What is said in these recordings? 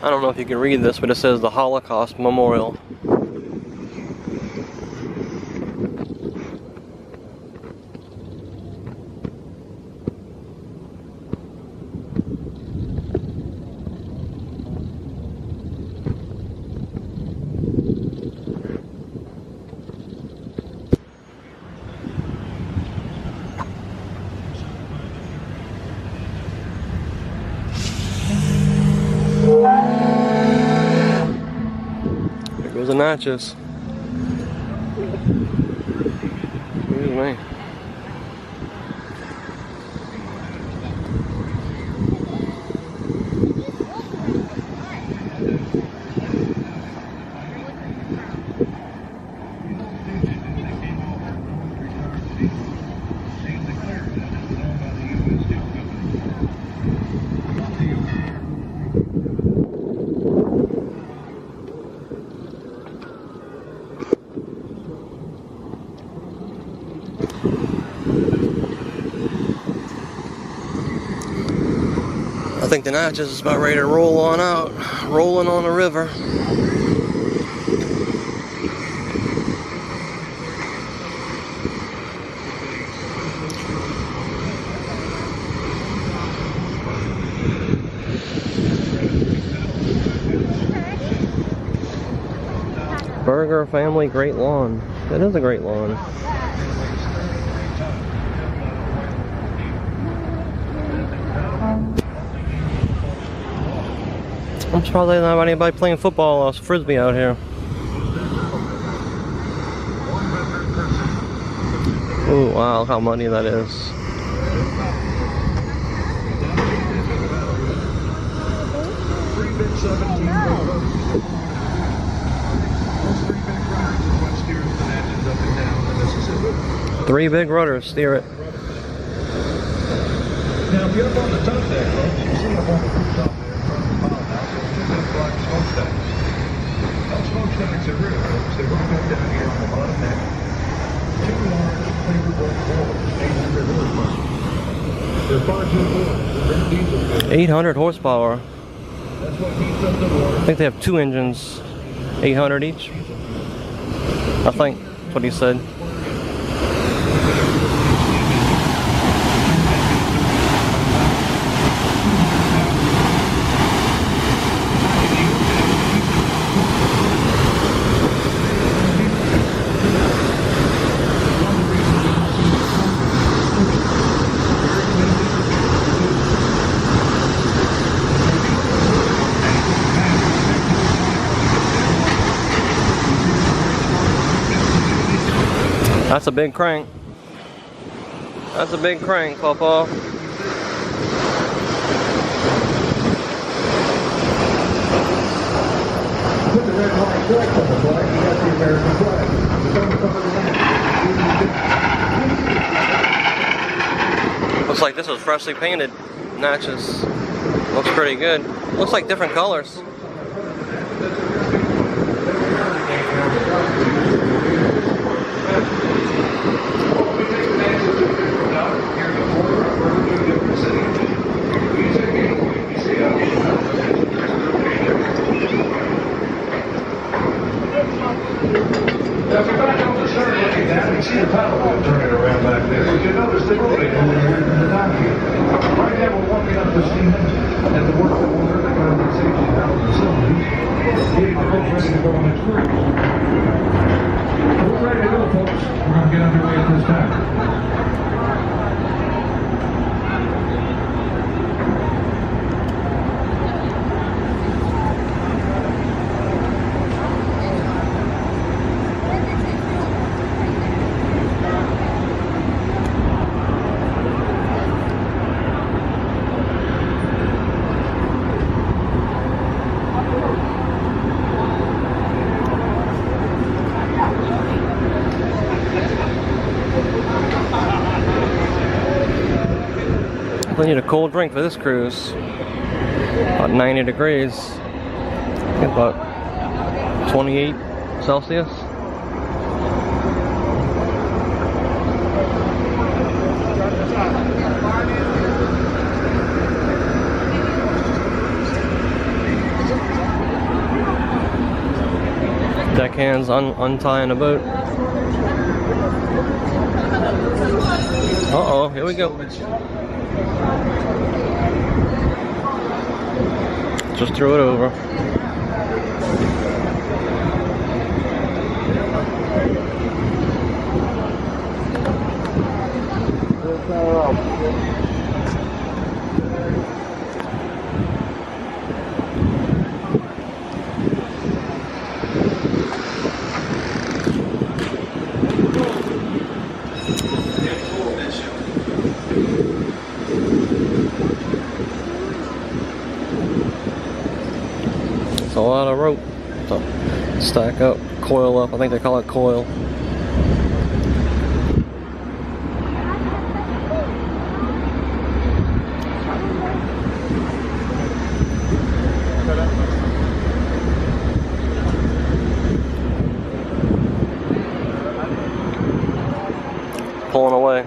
I don't know if you can read this, but it says the Holocaust Memorial. There goes the nachos. Excuse me. I think the nachos is about ready to roll on out, rolling on the river. Burger Family Great Lawn. That is a great lawn. I'm surprised there's not anybody playing football or frisbee out here. Ooh, wow, how muddy that is. Three big rudders steer it. Now, if you're up on the top deck, folks, you see up on the rooftop there in front of the powerhouse, there's two big black smokestacks. Those smokestacks are real, folks. They're right back down here on the bottom deck. Two large Riverwalk boilers, 800 horsepower. They're far too boilers. They're diesel fuel. 800 horsepower. That's what heats up the water. I think they have two engines, 800 each. I think that's what he said. That's a big crank. That's a big crank, Papa. Put the red and white stripes on the flag, you got the American flag. It's on the front of the land. Looks like this was freshly painted. Natchez. Looks pretty good. Looks like different colors. Now, if you're back on the stern looking down, you see the paddle wheel turning around back there. But you notice the rolling over here in the down here. Right now, we're warming up the steam engine and the work that will really go to safety out of the facilities, getting the boat ready to go on its cruise. We're ready to go, folks. We're going to get underway at this time. I need a cold drink for this cruise. About 90 degrees. I think about 28 Celsius. deckhands untying a boat. Uh-oh, here we go. Just threw it over. It's a lot of rope to stack up, coil up. I think they call it coil. Pulling away.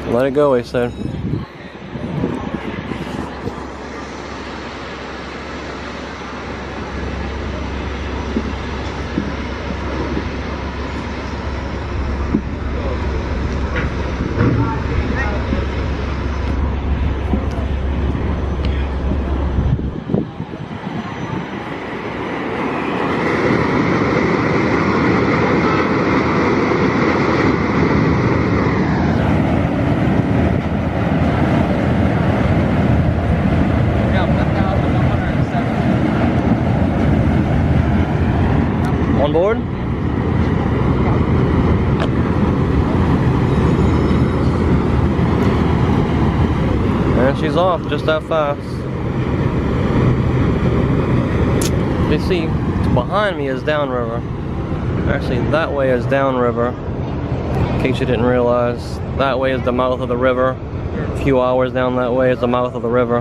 Let it go, he said. On board? And she's off just that fast. You see, behind me is downriver. Actually, that way is downriver. In case you didn't realize, that way is the mouth of the river. A few hours down that way is the mouth of the river.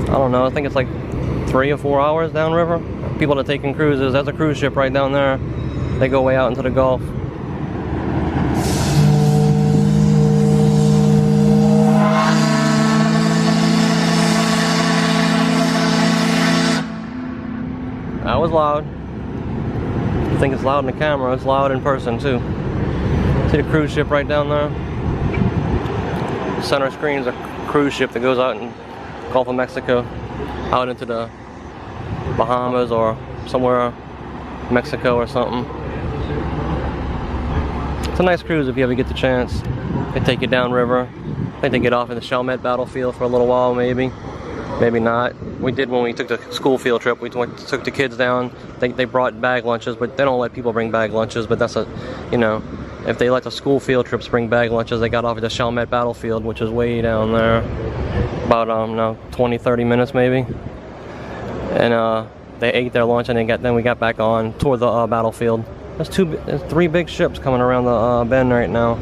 I don't know, I think it's like 3 or 4 hours downriver. People that are taking cruises, there's a cruise ship right down there. They go way out into the Gulf. That was loud. I think it's loud in the camera, it's loud in person too. See the cruise ship right down there? Center screen is a cruise ship that goes out in Gulf of Mexico, out into the Bahamas or somewhere, Mexico or something. It's a nice cruise if you ever get the chance. They take you downriver. I think they get off in the Chalmette battlefield for a little while, maybe. Maybe not. We did when we took the school field trip. We took the kids down. They brought bag lunches, but they don't let people bring bag lunches. But that's a, you know, if they let the school field trips bring bag lunches, they got off at the Chalmette battlefield, which is way down there. About, no, 20, 30 minutes maybe. And they ate their lunch, and then we got back on toward the battlefield. There's 3 big ships coming around the bend right now.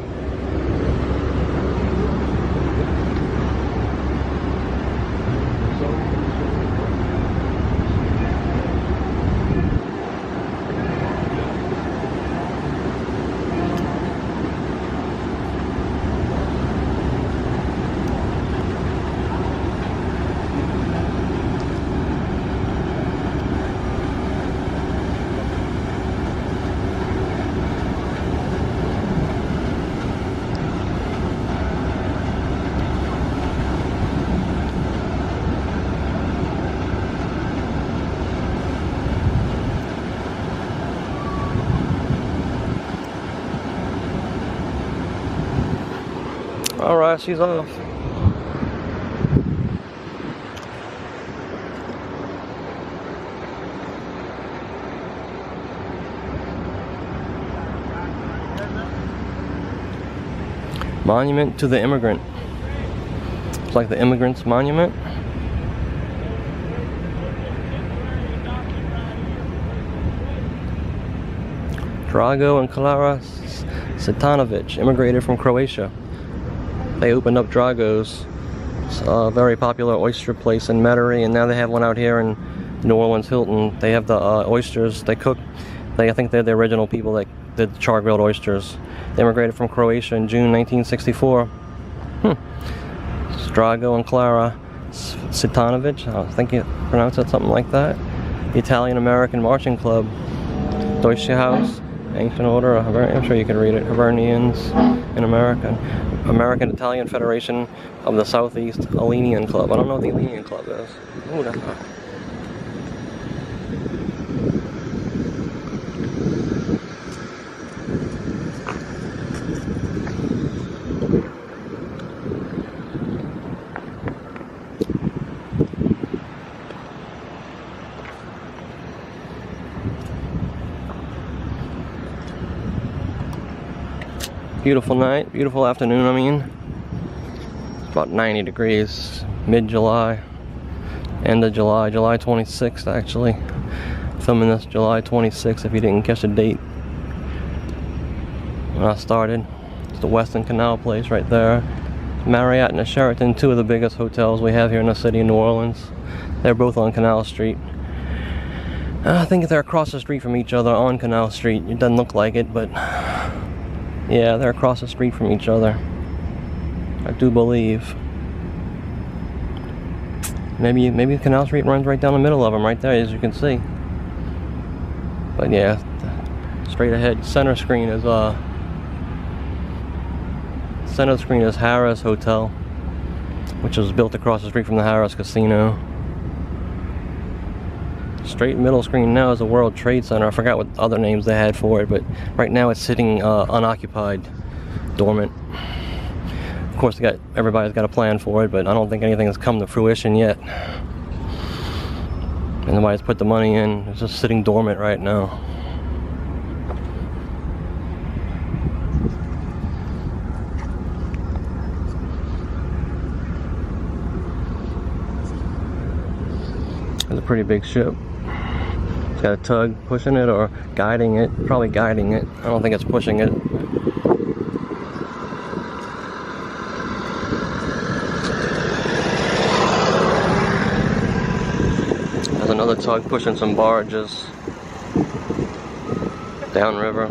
Clara, she's off. Monument to the Immigrant. It's like the Immigrant's Monument. Drago and Klara Cvitanovic immigrated from Croatia. They opened up Drago's, a very popular oyster place in Metairie, and now they have one out here in New Orleans Hilton. They have the oysters they cook. I think they're the original people that did the char-grilled oysters. They immigrated from Croatia in June 1964. It's Drago and Klara Cvitanovic, I think you pronounce it something like that. The Italian-American Marching Club. Deutsche Haus, Ancient Order, I'm sure you can read it. Hibernians in America. American Italian Federation of the Southeast Alenian Club. I don't know what the Alenian Club is. Ooh, that's not. Beautiful night, beautiful afternoon, I mean. It's about 90 degrees, mid-July, end of July, July 26th actually. Filming this July 26th if you didn't catch the date when I started. It's the Weston Canal Place right there. Marriott and the Sheraton, two of the biggest hotels we have here in the city of New Orleans. They're both on Canal Street. I think they're across the street from each other on Canal Street. It doesn't look like it, but yeah, they're across the street from each other. I do believe. Maybe Canal Street runs right down the middle of them, right there, as you can see. But yeah, straight ahead, center screen is Harrah's Hotel, which was built across the street from the Harrah's Casino. Straight middle screen now is the World Trade Center. I forgot what other names they had for it, but right now it's sitting unoccupied, dormant. Of course, everybody's got a plan for it, but I don't think anything has come to fruition yet. And nobody's put the money in. It's just sitting dormant right now. It's a pretty big ship. It's got a tug pushing it or guiding it. Probably guiding it. I don't think it's pushing it. There's another tug pushing some barges downriver.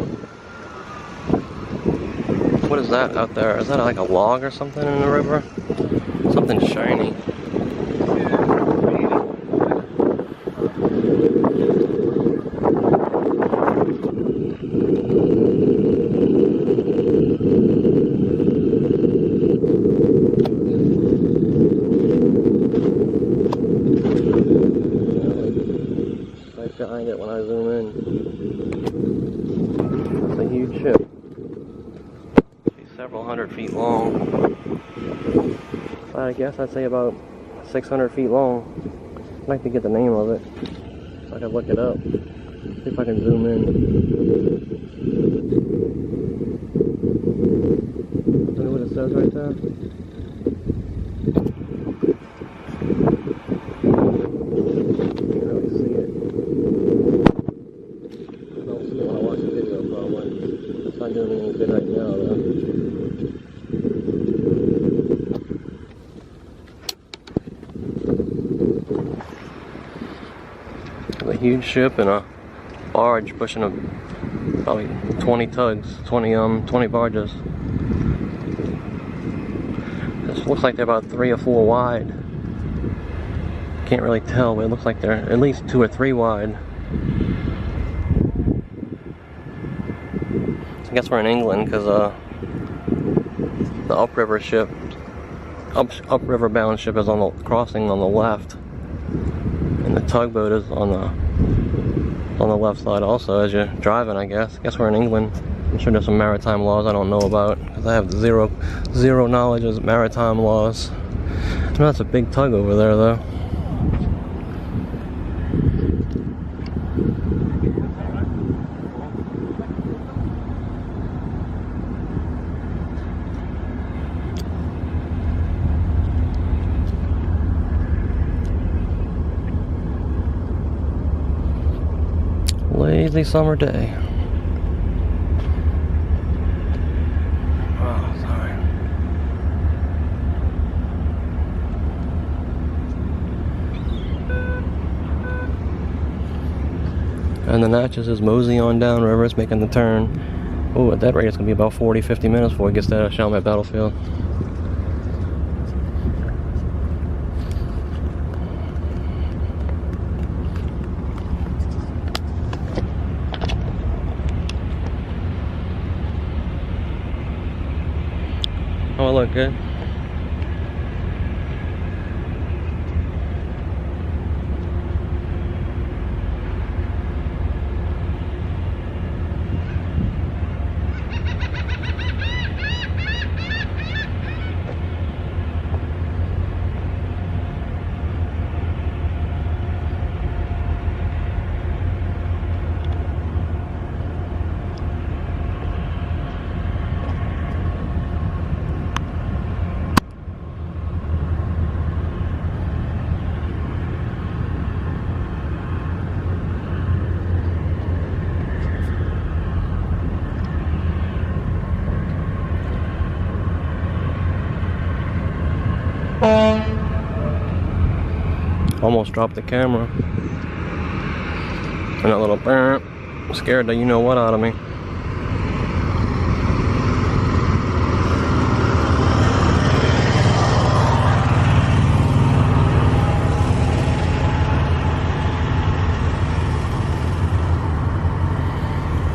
What is that out there? Is that like a log or something in the river? Something shiny. Behind it when I zoom in. It's a huge ship. She's several hundred feet long. I guess I'd say about 600 feet long. I'd like to get the name of it so I can look it up. See if I can zoom in. See what it says right there? Not doing any good right now, though. A huge ship and a barge pushing probably 20 tugs, 20 barges. This looks like they're about 3 or 4 wide. Can't really tell, but it looks like they're at least 2 or 3 wide. I guess we're in England because the upriver bound ship is on the crossing on the left, and the tugboat is on the left side also as you're driving. I guess we're in England. I'm sure there's some maritime laws I don't know about, because I have zero knowledge of maritime laws. I know that's a big tug over there though. Lazy summer day. Oh, sorry. And the Natchez is mosey on down river. It's making the turn. Oh, at that rate, it's gonna be about 40-50 minutes before it gets to Chalmette Battlefield. Oh, look good. Almost dropped the camera. And that little burp scared the you know what out of me.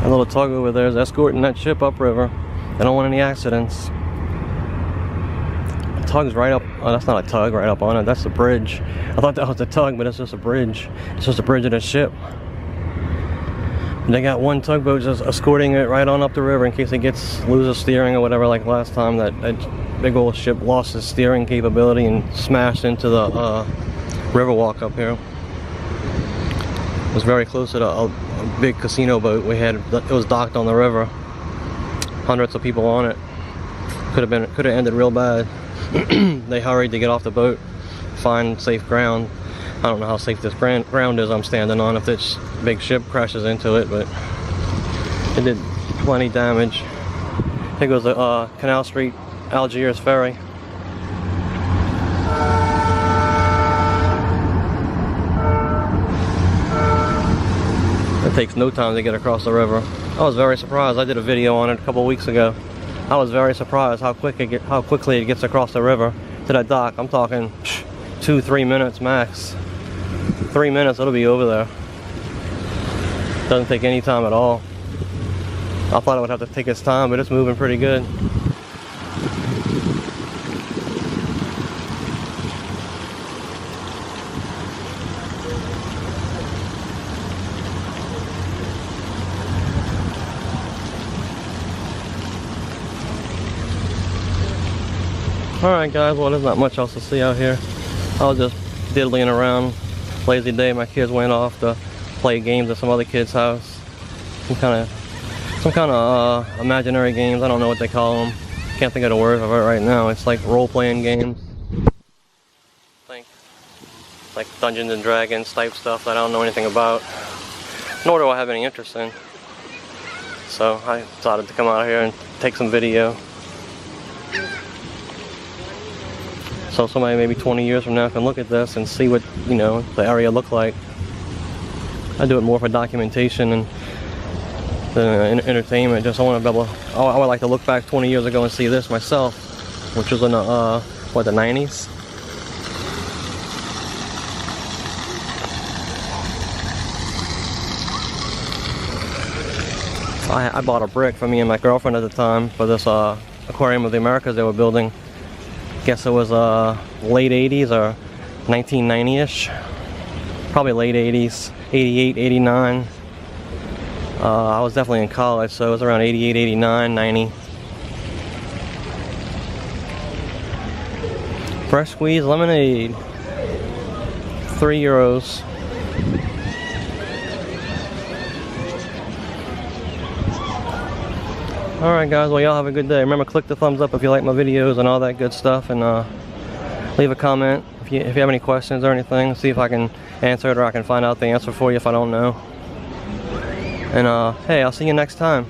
That little tug over there is escorting that ship upriver. They don't want any accidents. Tug's right up. Oh, that's not a tug right up on it. That's the bridge. I thought that was a tug, but it's just a bridge. It's just a bridge of the ship. And they got one tugboat just escorting it right on up the river in case it loses steering or whatever. Like last time, that big old ship lost its steering capability and smashed into the Riverwalk up here. It was very close to a big casino boat we had. It was docked on the river. Hundreds of people on it. Could have ended real bad. They hurried to get off the boat, find safe ground. I don't know how safe this ground is I'm standing on if this big ship crashes into it, but it did plenty damage. I think it was the Canal Street Algiers ferry. It takes no time to get across the river. I was very surprised. I did a video on it a couple weeks ago. I was very surprised how quickly it gets across the river to that dock. I'm talking 2-3 minutes max. 3 minutes, it'll be over there. Doesn't take any time at all. I thought it would have to take its time, but it's moving pretty good. Alright guys, well there's not much else to see out here. I was just diddling around. Lazy day, my kids went off to play games at some other kid's house. Some kind of imaginary games, I don't know what they call them. Can't think of the word of it right now. It's like role-playing games. I think like Dungeons and Dragons type stuff that I don't know anything about. Nor do I have any interest in. So I decided to come out here and take some video. So somebody maybe 20 years from now can look at this and see what, you know, the area looked like. I do it more for documentation and entertainment. Just I want to be able to, I would like to look back 20 years ago and see this myself, which was in the, what, the 90s? I bought a brick for me and my girlfriend at the time for this Aquarium of the Americas they were building. Guess it was late 80s or 1990-ish. Probably late 80s, 88, 89. I was definitely in college, so it was around 88, 89, 90. Fresh squeeze lemonade, €3. Alright guys, well y'all have a good day. Remember, click the thumbs up if you like my videos and all that good stuff, and leave a comment if you have any questions or anything. See if I can answer it, or I can find out the answer for you if I don't know. And hey, I'll see you next time.